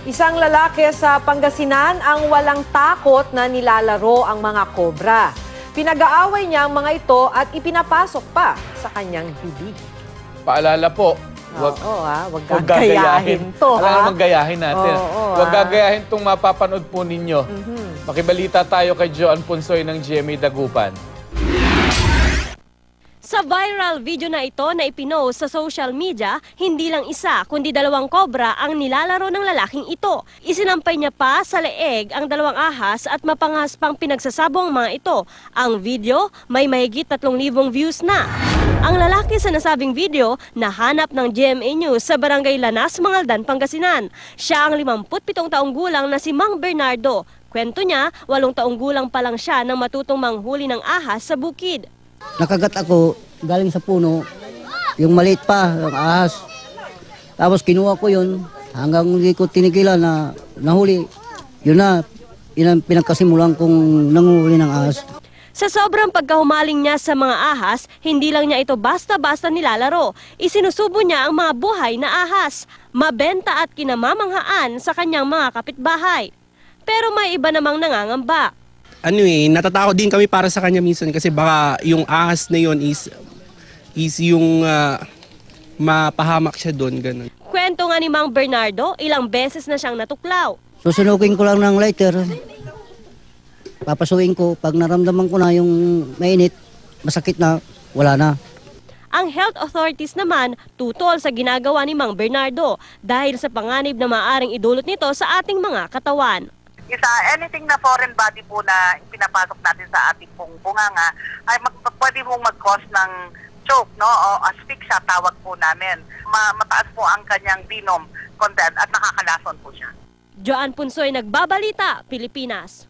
Isang lalaki sa Pangasinan ang walang takot na nilalaro ang mga kobra. Pinag-aaway niya ang mga ito at ipinapasok pa sa kanyang bibig. Paalala po, wag gagayahin to. Alam naman gayahin natin. Huwag gagayahin itong mapapanood po ninyo. Makibalita tayo kay Joan Punsoy ng GMA Dagupan. Sa viral video na ito na ipinost sa social media, hindi lang isa kundi dalawang kobra ang nilalaro ng lalaking ito. Isinampay niya pa sa leeg ang dalawang ahas at mapangahas pang pinagsasabong mga ito. Ang video may mahigit 3,000 views na. Ang lalaki sa nasabing video nahanap ng GMA News sa Barangay Lanas, Mangaldan, Pangasinan. Siya ang 57 taong gulang na si Mang Bernardo. Kwento niya, 8 taong gulang pa lang siya nang matutong manghuli ng ahas sa bukid. Nakagat ako galing sa puno, yung maliit pa, yung ahas. Tapos kinuha ko yun hanggang hindi ko tinigilan na nahuli. Yun na, pinagkasimulan kong nanguhuli ng ahas. Sa sobrang pagkahumaling niya sa mga ahas, hindi lang niya ito basta-basta nilalaro. Isinusubo niya ang mga buhay na ahas, mabenta at kinamamanghaan sa kanyang mga kapitbahay. Pero may iba namang nangangamba. Natatakot din kami para sa kanya minsan kasi baka yung ahas na yon is yung mapahamak siya doon, ganun. Kwento nga ni Mang Bernardo, ilang beses na siyang natuklaw. Susunukin ko lang ng lighter. Papasuin ko. Pag naramdaman ko na yung mainit, masakit na, wala na. Ang health authorities naman tutol sa ginagawa ni Mang Bernardo dahil sa panganib na maaaring idulot nito sa ating mga katawan. Anything na foreign body po na pinapasok natin sa ating pong bunganga ay pwede mong mag-cause ng choke, no? O asphyxia, tawag po namin. Mataas po ang kanyang venom content at nakakalason po siya. Joan Punsoy, Nagbabalita, Pilipinas.